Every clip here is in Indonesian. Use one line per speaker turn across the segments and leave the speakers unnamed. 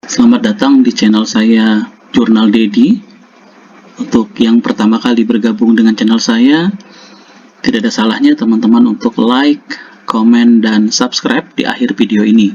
Selamat datang di channel saya, Jurnal Dedi. Untuk yang pertama kali bergabung dengan channel saya, tidak ada salahnya teman-teman untuk like, komen, dan subscribe di akhir video ini.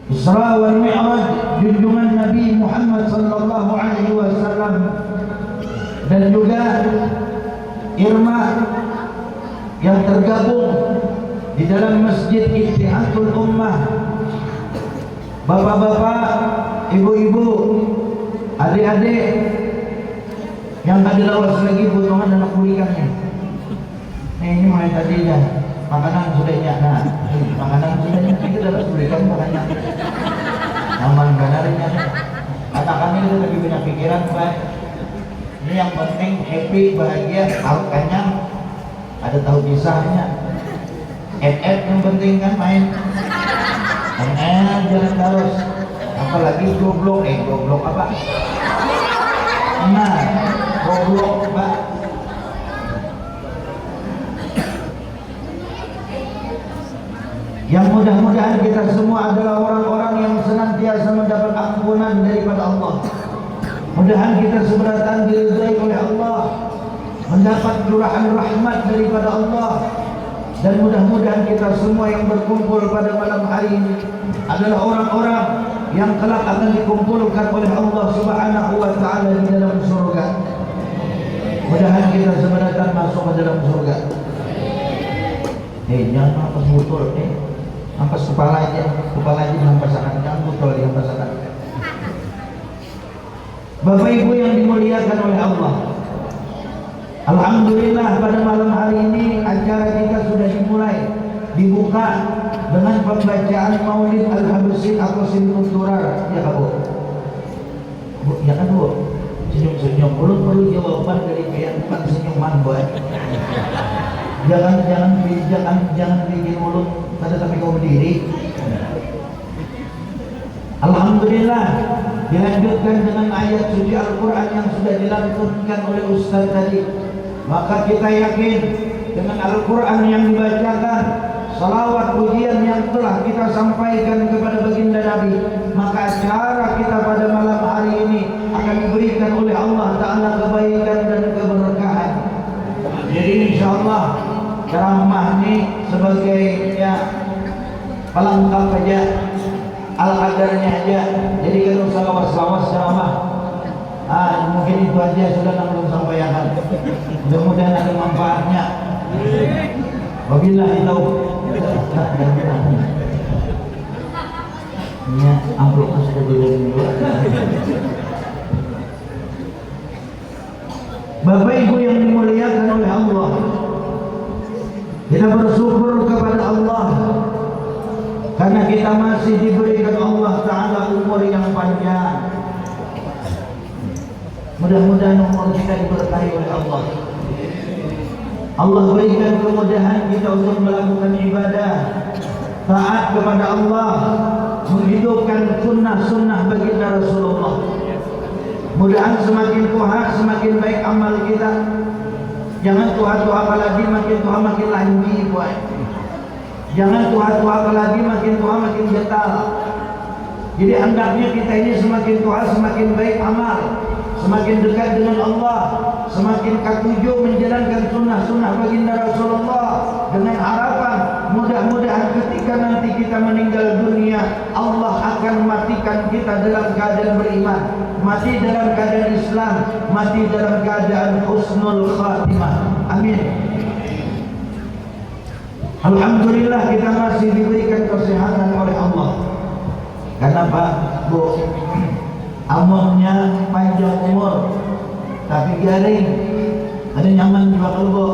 Isra wal Mi'raj, junjungan Nabi Muhammad sallallahu alaihi wasallam, dan juga Irma yang tergabung di dalam Masjid Ittihatul Ummah. Bapak-bapak, ibu-ibu, adik-adik yang ada lawas lagi potongan anak kuliahnya. Ini mulai tadi dah. Makanan sudah nyana, makanan sudah nyana, kita harus berikan makanan aman benarnya. Anak kami itu lebih banyak pikiran, Pak. Ini yang penting happy, bahagia, tahu kenyang, ada tahu pisahnya. Yang penting kan main. Jangan terus. Apalagi goblok, goblok apa? Nah, goblok, Pak. Yang mudah-mudahan kita semua adalah orang-orang yang senantiasa mendapat ampunan daripada Allah. Mudah-mudahan kita seberatan diridhai oleh Allah, mendapat curahan rahmat daripada Allah, dan mudah-mudahan kita semua yang berkumpul pada malam hari ini adalah orang-orang yang kelak akan dikumpulkan oleh Allah Subhanahu wa taala di dalam surga. Mudah-mudahan kita seberatan masuk ke dalam surga. Jangan nampas botol, nampas kepala aja nampasakan, jangan botol dinampasakan. Bapak Ibu yang dimuliakan oleh Allah, alhamdulillah pada malam hari ini acara kita sudah dimulai, dibuka dengan pembacaan Maulid Al-Habsyin atau Simtul Durar. Ya Kak Bu? Ya kan Bu? Senyum-senyum, perlu jawaban dari kayak bukan senyuman Bu. Jangan bikin mulut pada tapi kau berdiri. Alhamdulillah, dilanjutkan dengan ayat suci Al-Quran yang sudah dilantunkan oleh Ustaz tadi. Maka kita yakin dengan Al-Quran yang dibacakan, salawat pujian yang telah kita sampaikan kepada baginda Nabi, maka acara kita pada malam hari ini akan diberikan oleh Allah Ta'ala kebaikan dan keberkahan. Jadi insyaallah ceramah ini sebagai pelengkap aja, al-qadarnya aja. Jadi kalau lawas-lawas ceramah, mungkin itu aja sudah nanggung sampaikan. Mudah-mudahan ada manfaatnya. Wabillahi taufiq. Ya, amplopnya sudah dulu. Bapak Ibu yang dimuliakan oleh Allah, kita bersyukur kepada Allah karena kita masih diberikan Allah Ta'ala umur yang panjang. Mudah-mudahan umur kita diberkahi oleh Allah. Allah berikan kemudahan kita untuk melakukan ibadah, taat kepada Allah, menghidupkan sunnah-sunnah baginda Rasulullah. Mudahan semakin tua semakin baik amal kita. Jangan tua-tua lagi makin tua makin lanji buat. Jangan tua-tua lagi makin tua makin getal. Jadi hendaknya kita ini semakin tua semakin baik amal, semakin dekat dengan Allah, semakin ketujuh menjalankan sunnah-sunnah baginda Rasulullah, dengan harapan mudah-mudahan ketika nanti kita meninggal dunia, Allah akan matikan kita dalam keadaan beriman, mati dalam keadaan Islam, mati dalam keadaan husnul khatimah. Amin. Alhamdulillah kita masih diberikan kesehatan oleh Allah. Karena Pak, Bu, amonnya panjang umur tapi garing, ada nyaman juga kalau Bu.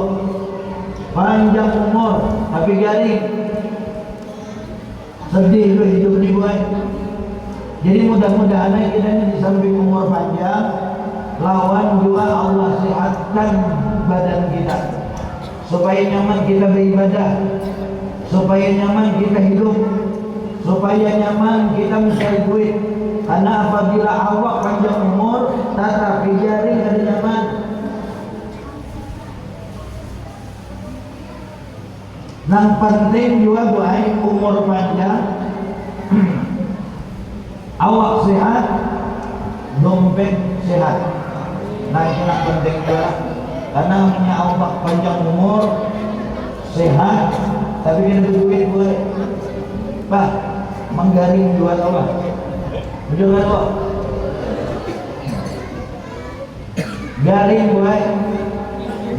Panjang umur tapi garing, sedih lu hidup nih Bu. Jadi mudah-mudahan kita ini di samping umur panjang, lawan juga Allah sehatkan badan kita, supaya nyaman kita beribadah, supaya nyaman kita hidup, supaya nyaman kita mencari duit. Karena apabila awak panjang umur tetapi jaring ada nyaman. Yang penting juga baik umur panjang, awak sehat, dompet sehat. Nah itu yang penting juga. Karena hanya awak panjang umur, sehat, tapi kita berduit buat Pak, menggaring dua Allah. Betul kan Pak? Garing buat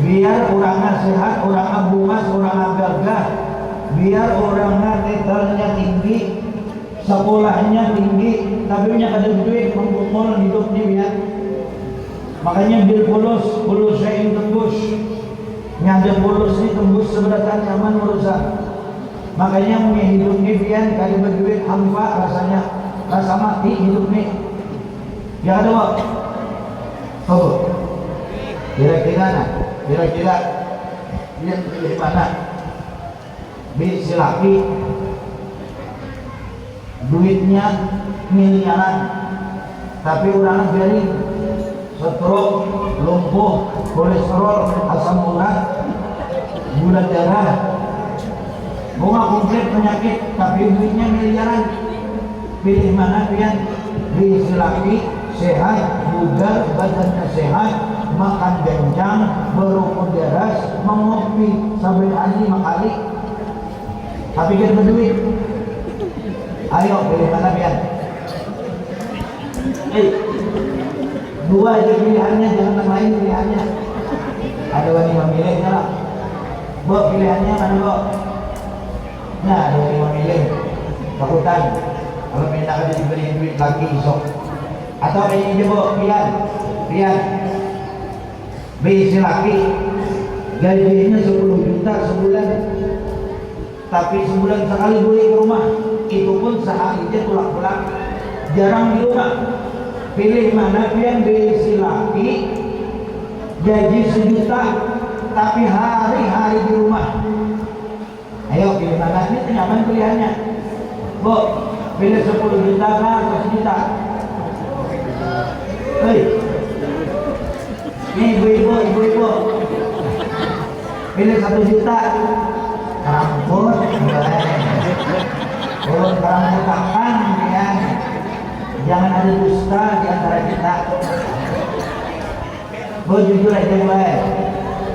biar orangnya sehat, orangnya bungas, orangnya gagah, biar orangnya netralnya tinggi, sekolahnya tinggi, tapi punya ada duit mengumpul hidupnya biar. Makanya bil pulus saya yang tembus, nyada pulus ini tembus seberatan nyaman merusak. Makanya punya hidup ini biar kada berduit hampa rasanya, rasa mati hidup ini. Ya ada Pak? Oh, kira-kira nah, kira-kira dia pilih mana? Si laki duitnya miliaran, tapi orangnya garing, stroke, lumpuh, kolesterol, asam urat, gula darah, bunga komplit penyakit, tapi duitnya miliaran. Pilih mana pian? Si laki sehat, bugar, badannya sehat, makan kencang, berukun deras, mengopi sampai 5 kali, tapi kita berduit. Ayo pilih mana pian? Dua aja pilihannya, jangan yang lain pilihannya. Ada wani memilihnya lah. Bu, pilihannya mana Bu? Nah, ada wani memilih. Takutan kalau pindah aja diberi duit lagi esok. Atau ini aja Bu, pian si laki gajinya 10 juta sebulan, tapi sebulan sekali beli ke rumah, itu pun sehari aja pulang-pulang, jarang di rumah. Pilih mana pian? Si laki gaji 1 juta tapi hari-hari di rumah. Ayo pilih mana? Ini nyaman pilihannya Bu, pilih 10 juta kah atau 1 juta? Hei, ini ibu-ibu pilih 1 juta. Rambut urut rambutan ya. Jangan ada dusta di antara kita. Bu, jujur aja baik.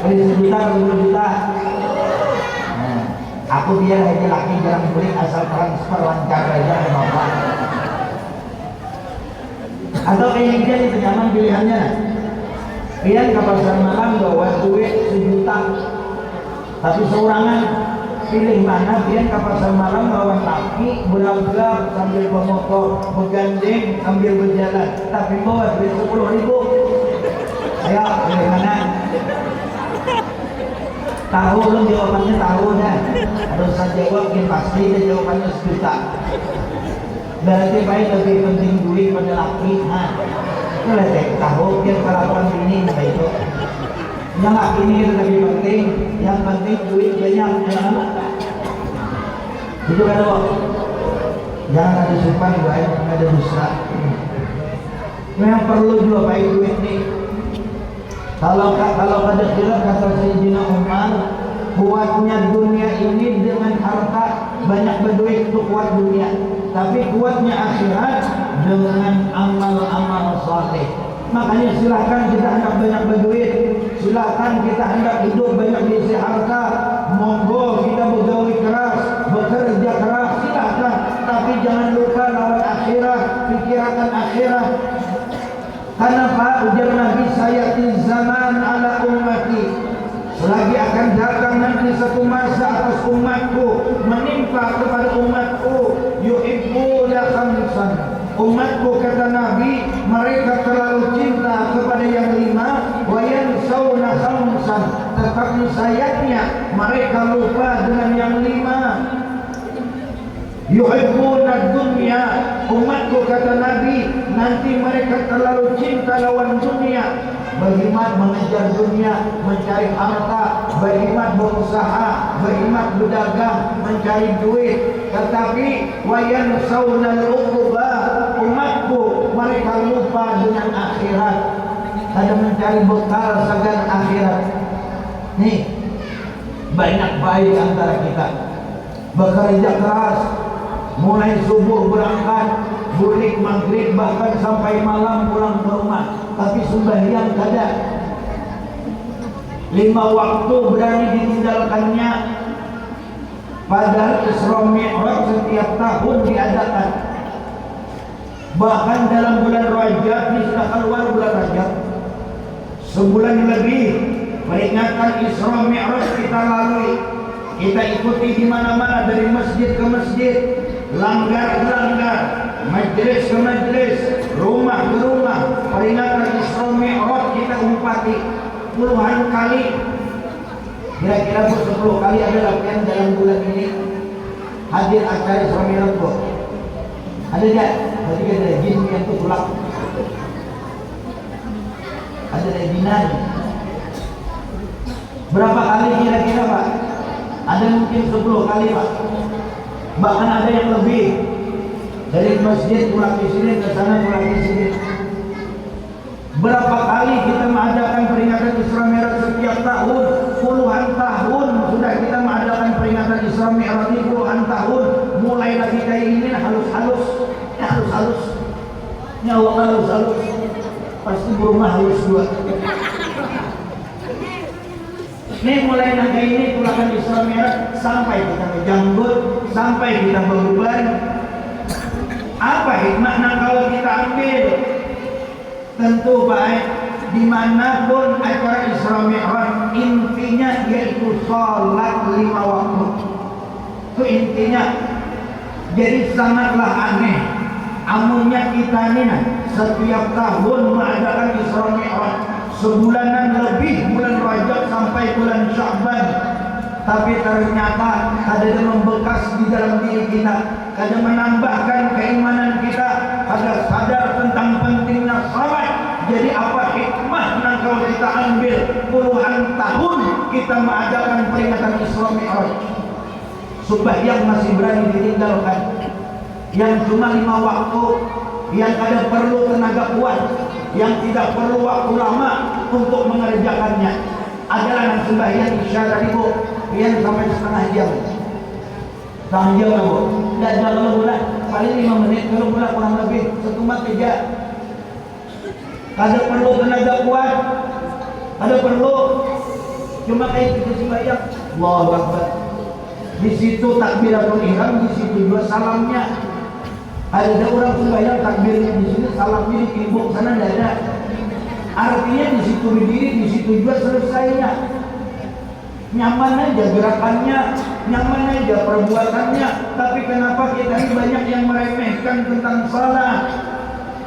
Pilih 1 juta atau 10 juta? Nah, aku biar aja laki jarang beli, asal transfer lancar aja ke bapak. Atau kayak dia itu nyaman pilihannya. Pian ke pasar malam bawa duit 1 juta, tapi seorangan. Pilih mana? Pian ke pasar malam lawan laki berangkat sambil bermotor, bergandeng sambil berjalan, tapi bawa duit 10.000. Ayo pilih mana? Tahu lo jawabannya tahu dah. Harus saya jawab yang pasti dan jawabannya 1 juta. Berarti baik lebih penting duit pada laki. Nah, itu lah saya tahu dia kelakuan ini itu. Yang laki ini lebih penting, yang penting duit banyak. Itu kan lo. Jangan ada sumpah baik, ada dusta. Yang perlu juga baik duit nih. Kalau ada khilaf kata Sayyidina Umar, kuatnya dunia ini dengan harta, banyak berduit itu kuat dunia. Tapi kuatnya akhirat dengan amal-amal saleh. Makanya silahkan kita hendak banyak berduit, silahkan kita hendak hidup banyak diisi harta, monggo kita bergaul keras, bekerja keras, silahkan. Tapi jangan lupa lawan akhirat, pikirkan akhirat. Kenapa? Ujar Nabi, sayati zaman ala ummati, selagi akan datang nanti satu masa atas umatku, menimpa kepada umatku, yuhibbuna khamsan. Umatku kata Nabi, mereka terlalu cinta kepada yang 5, wa yansawna khamsan. Tetapi sayangnya mereka lupa dengan yang 5. Yuhibbuna dunya, umatku kata Nabi, nanti mereka terlalu cinta lawan dunia. Beriman mengejar dunia, mencari harta, beriman berusaha, beriman berdagang, mencari duit. Tetapi wayan saunal uqubah, umatku mereka lupa dengan akhirat. Ada mencari bekal segan akhirat. Nih, banyak baik antara kita bekerja keras, mulai subuh berangkat, bulik maghrib bahkan sampai malam pulang ke rumah, tapi sembahyang kada. 5 waktu berani ditinggalkannya, padahal Isra Mi'raj setiap tahun diadakan. Bahkan dalam bulan Rajab, ini sudah keluar bulan Rajab, sebulan lebih peringatan Isra Mi'raj kita lalui, kita ikuti di mana-mana, dari masjid ke masjid, langgar ke langgar, majelis ke majelis, rumah ke rumah, peringatan Isra Mi'raj kita umpati puluhan kali. Kira-kira 10 kali ada latihan dalam bulan ini hadir acara Isra Mi'raj kok. Ada enggak? Berarti ada jin yang itu tulak. Ada jinan. Berapa kali kira-kira Pak? Ada mungkin 10 kali Pak. Bahkan ada yang lebih. Dari masjid pulang ke sini, ke sana pulang ke sini. Berapa kali kita mengadakan peringatan Isra Mi'raj setiap tahun? Puluhan tahun sudah kita mengadakan peringatan Isra Mi'raj ini, puluhan tahun. Mulai lagi kayak ini halus-halus, halus-halus, nyawa halus-halus. Pasti berumah halus juga. Ini mulai naga ini pulangan Isra Mi'raj sampai kita berjanggut, sampai kita beruban. Apa hikmahnya kalau kita ambil? Tentu baik dimanapun acara Isra Mi'raj, intinya yaitu sholat 5 waktu. Itu intinya. Jadi sangatlah aneh amunnya kita ini setiap tahun mengadakan Isra Mi'raj, sebulanan lebih, bulan Rajab sampai bulan Sya'ban, tapi ternyata ada yang membekas di dalam diri kita, ada menambahkan keimanan kita, ada sadar tentang pentingnya salat. Jadi apa hikmah kalau kita ambil puluhan tahun kita mengadakan peringatan Isra Mi'raj, sembahyang masih berani ditinggalkan, yang cuma 5 waktu, yang ada perlu tenaga kuat, yang tidak perlu waktu lama untuk mengerjakannya. Adalah yang sembahyang Isya tadi Bu, yang sampai setengah jam. Setengah jam Bu, tidak kalau bulan paling 5 menit, kalau bulan kurang lebih 1/3. Ada perlu tenaga kuat, ada perlu cuma kayak kita sembahyang Allahu Akbar. Di situ takbiratul ihram, di situ juga salamnya. Ada orang sembahyang takbirnya di sini, salamnya di timbuk sana tidak ada. Artinya di situ berdiri, di situ juga selesainya. Nyaman aja gerakannya, nyaman aja perbuatannya. Tapi kenapa kita ini banyak yang meremehkan tentang salat?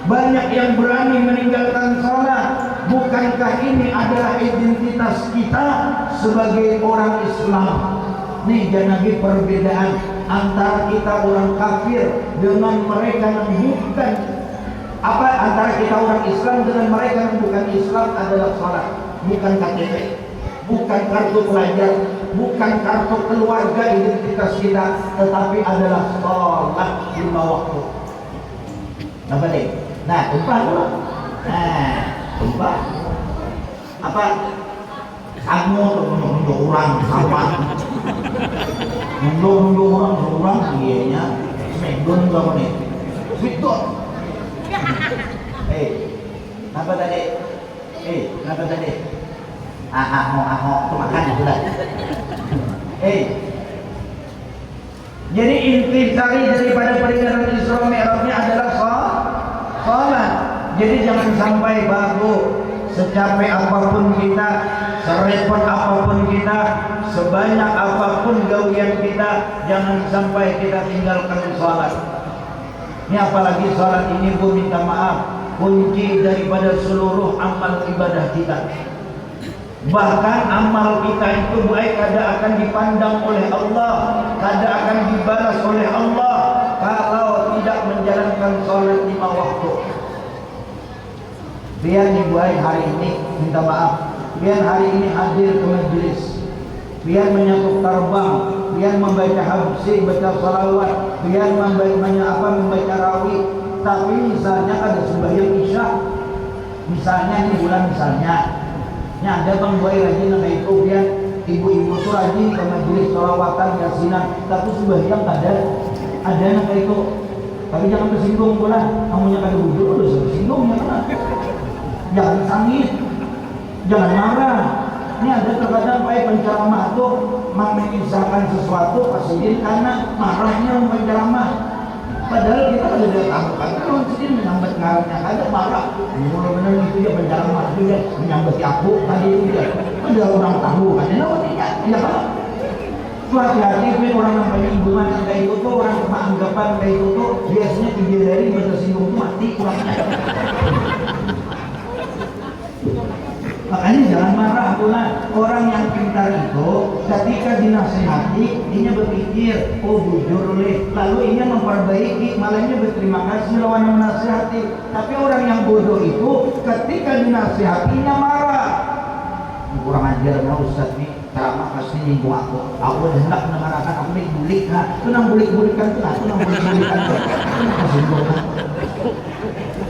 Banyak yang berani meninggalkan salat. bukankah ini adalah identitas kita sebagai orang Islam? Nih jangan lagi perbedaan antara kita orang kafir dengan mereka yang bukan antara kita orang Islam dengan mereka yang bukan Islam adalah salat, bukan KTP, bukan kartu pelajar, bukan kartu keluarga identitas kita, tetapi adalah salat 5 waktu. Apa nih? Nah, tumpah dulu. Nah, tumpah. Apa? Kamu untuk orang sama. Untuk orang iya seminggu berapa nih? Betul. Apa tadi? Apa tadi? Ahok, makan sudah. Jadi intisari daripada peringatan Isra Mi'rajnya adalah salat. Jadi jangan sampai babu secapek apapun kita, serepot apapun kita, sebanyak apapun gawian kita, jangan sampai kita tinggalkan salat. Ini apalagi salat ini Bu, minta maaf, kunci daripada seluruh amal ibadah kita. Bahkan amal kita itu baik kada akan dipandang oleh Allah, kada akan dibalas oleh Allah kalau tidak menjalankan salat 5 waktu. Biar nih baik hari ini minta maaf, biar hari ini hadir ke majelis, biar menyatu terbang, biar membaca habsi, baca salawat, biar membaca rawi. Tapi misalnya ada sembahyang isya, misalnya ini bulan misalnya. Nya ada bang buai rajin nama itu biar ibu-ibu tuh rajin ke majelis sholawatan yasinan, tapi sembahyang ada nama itu. Tapi jangan tersinggung pula, kamunya kada bujur udah tersinggung jangan. Jangan sangit, jangan marah. Ini ada terkadang baik penceramah tuh mengisahkan sesuatu pasti karena marahnya penceramah. Padahal kita ada tahu kan kalau sendiri menyambat ngarangnya ada marah. Benar-benar itu dia penceramah itu dia menyambat aku tadi itu dia. Ada orang tahu kan tidak kan? Hati-hati orang yang penyinggungan kayak itu tuh orang anggapan kayak itu tuh biasanya 3 hari bersinggung mati kurangnya. Makanya jangan marah pula. Orang yang pintar itu ketika dinasihati dia berpikir, oh bujur oleh, lalu ini memperbaiki, malahnya berterima kasih lawan menasihati. Tapi orang yang bodoh itu ketika dinasihatinya marah. Kurang ajar nah Ustaz nih, ceramah pasti nyinggung aku udah hendak mendengarkan aku nih bulik, itu nang bulik-bulikan tuh, itu nang bulik-bulikan tuh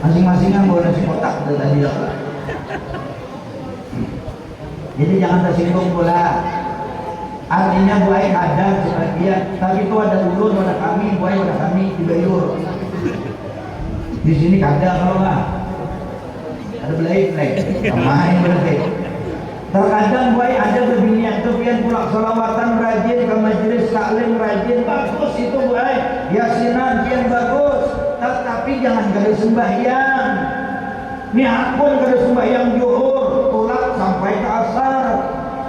masing-masing yang bawa nasi kotak tadi lah. Jadi jangan tersinggung pula. Artinya buai ada sebagian, tapi itu ada ulun, ada kami, buai ada kami di Bayur. Di sini kada kalau nggak ada belai, main berarti. Terkadang buai ada berbinian tuh pian pulang salawatan rajin ke majelis taklim rajin bagus itu buai yasinan pian bagus. Tetapi jangan kada sembahyang. Niat pun kada sembahyang zuhur, tolak sampai ke asar.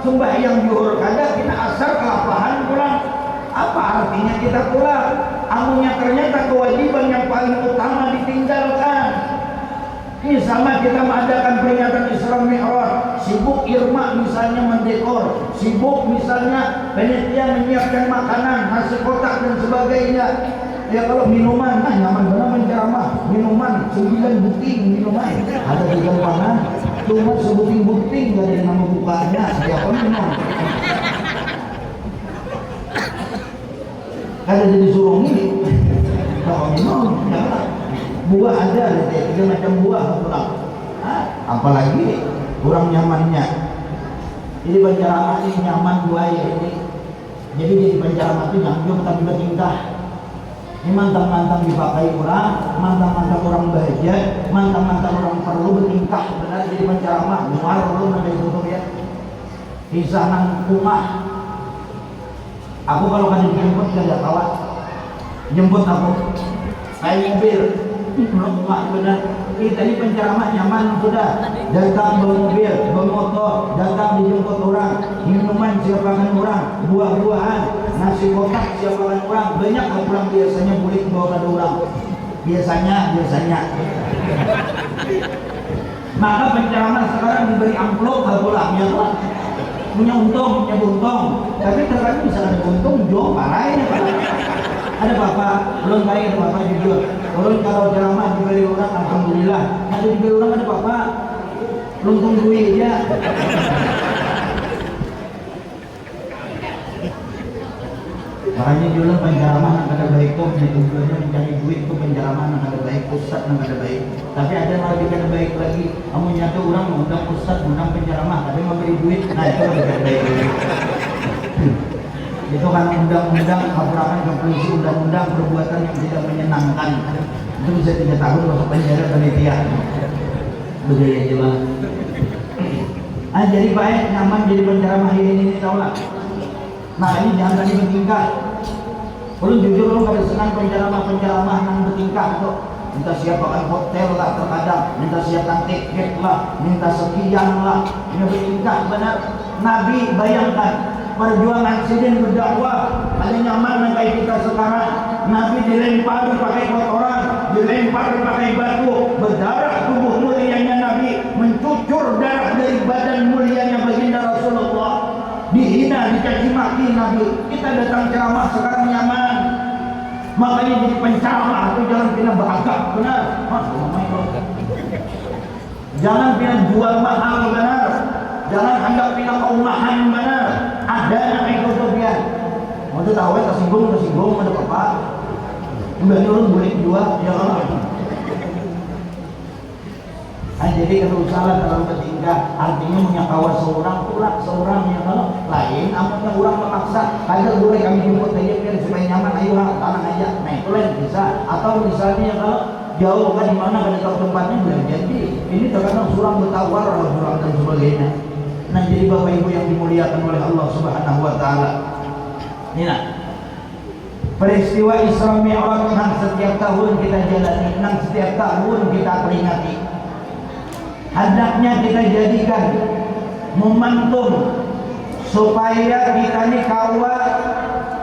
Sembahyang zuhur kada, kita asar kelapahan pulang. Apa artinya kita tolak? Amunya ternyata kewajiban yang paling utama ditinggalkan. Ini sama kita mengadakan peringatan Isra Mi'raj, sibuk Irma misalnya mendekor, sibuk misalnya panitia menyiapkan makanan, nasi kotak dan sebagainya. Ya kalau minuman, nyaman benar menceramah, minuman 9 buting minuman, ada 3 panah, cuma sebuting-buting gak ada nama bukanya, siapa minum? Ada jadi suruh ini, kalau minum, jangan. Buah ada, 3 macam buah pulang. Apalagi kurang nyamannya. Jadi penceramah ini nyaman buaya ini. Jadi jadi penceramah itu nyaman tapi bertingkah. Ini mantang-mantang dipakai orang, mantang-mantang orang bahagia, mantang-mantang orang perlu bertingkah benar jadi penceramah. Luar perlu nanti tutup ya. Kisah nang rumah. Aku kalau kan dijemput tidak kawat. Jemput aku. Naik mobil. Rumah benar. Kita ini penceramah nyaman sudah. Datang bermobil, bermotor, datang dijemput orang, minuman siapkan orang, buah-buahan, nasi kotak siapkan orang. Banyak orang biasanya boleh bawa ke orang. Biasanya. Maka penceramah sekarang diberi amplop bolanya tuh punya untung, punya buntung. Tapi terkadang bisa ada untung, jauh parahnya Pak. Ada bapak, belum kaya ada bapak jujur. Belum kalau ceramah diberi orang, alhamdulillah. Ada diberi orang ada bapak, belum tunggu aja. Makanya dulu penceramah yang ada baik tuh, tujuannya mencari duit tuh penceramah yang ada baik, ustad yang ada baik. Tapi ada yang lebih ada baik lagi, kamu nyatu orang undang ustad, undang penceramah, tapi memberi duit, nah itu lebih ada baik lagi. Itu kan undang-undang laporan ke polisi, undang-undang perbuatan yang tidak menyenangkan. Itu bisa 3 tahun masuk penjara panitia. Begini aja bang. Jadi baik, nyaman jadi penceramah ini tau lah. Nah ini jangan tadi bertingkah. Kalau jujur lo pada senang penceramah yang bertingkah tuh. Minta siapkan hotel lah terkadang, minta siapkan tiket lah, minta sekian lah. Ini bertingkah benar. Nabi bayangkan perjuangan sidin berdakwah ada nyaman kayak kita sekarang. Nabi dilempar pakai kotoran, dilempar pakai batu, berdarah tubuh mulianya Nabi, mencucur darah dari badan mulianya baginda Rasulullah. Dihina, dicaci maki Nabi. Kita datang ceramah sekarang nyaman. Makanya jadi penceramah itu jangan pindah beragam, benar. Jangan pindah jual mahal, benar. Jangan anggap pindah keumahan, benar. Ada yang ikut biar. Mau tahu ya tersinggung ada apa? Udah nyuruh boleh jual, ya Allah. Jadi kalau salah dalam bertingkah artinya menyakawa seorang pula seorang yang kalau lain amunnya orang memaksa ada boleh kami jemput aja biar supaya nyaman ayo tanah aja nah itu lain bisa atau misalnya kalau jauh kan di mana kan tahu tempatnya boleh jadi ini terkadang surang bertawar surang dan sebagainya. Nah jadi bapak ibu yang dimuliakan oleh Allah Subhanahu Wa Taala ini nah peristiwa Isra Mi'raj yang setiap tahun kita jalani yang setiap tahun kita peringati. Hendaknya kita jadikan momentum supaya kita ini kawa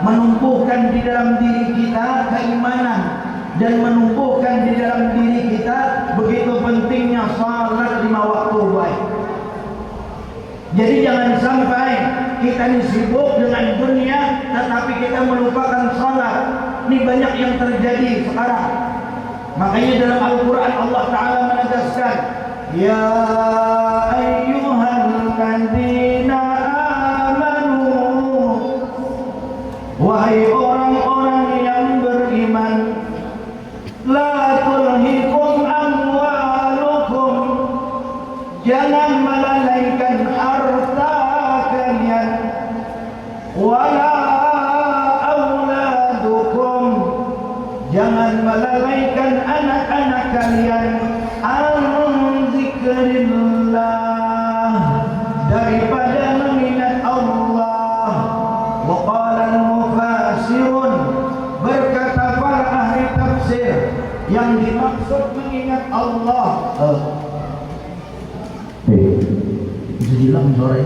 menumbuhkan di dalam diri kita keimanan dan menumbuhkan di dalam diri kita begitu pentingnya salat 5 waktu baik. Jadi jangan sampai kita ini sibuk dengan dunia tetapi kita melupakan salat. Ini banyak yang terjadi sekarang. Makanya dalam Al-Quran Allah Ta'ala menegaskan Ya ayyuhalladzina amanu wahai orang-orang yang beriman la tulhikum amwalukum jangan melalaikan harta kalian wala auladukum jangan melalaikan anak-anak kalian zikrillah daripada mengingat Allah. Wa qala al-mufassirun berkata para ahli tafsir yang dimaksud mengingat Allah hilang sore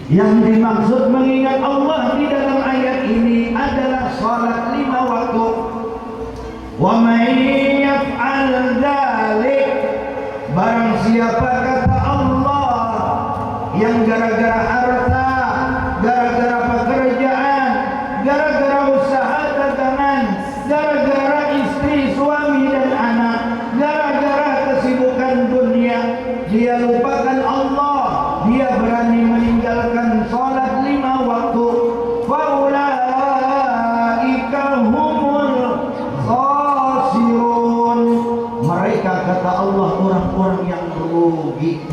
yang dimaksud mengingat Allah di dalam ayat ini adalah salat 5 waktu. Wa may yaf'al dzalik barang siapa kata Allah yang gara-gara harta, gara-gara pekerjaan, gara-gara usaha dagangan, gara-gara istri, suami dan anak, gara-gara kesibukan dunia, dia lupakan Allah, dia berani meninggalkan salat 5 waktu. Faulaika humul khasirun. Mereka kata Allah orang-orang yang rugi.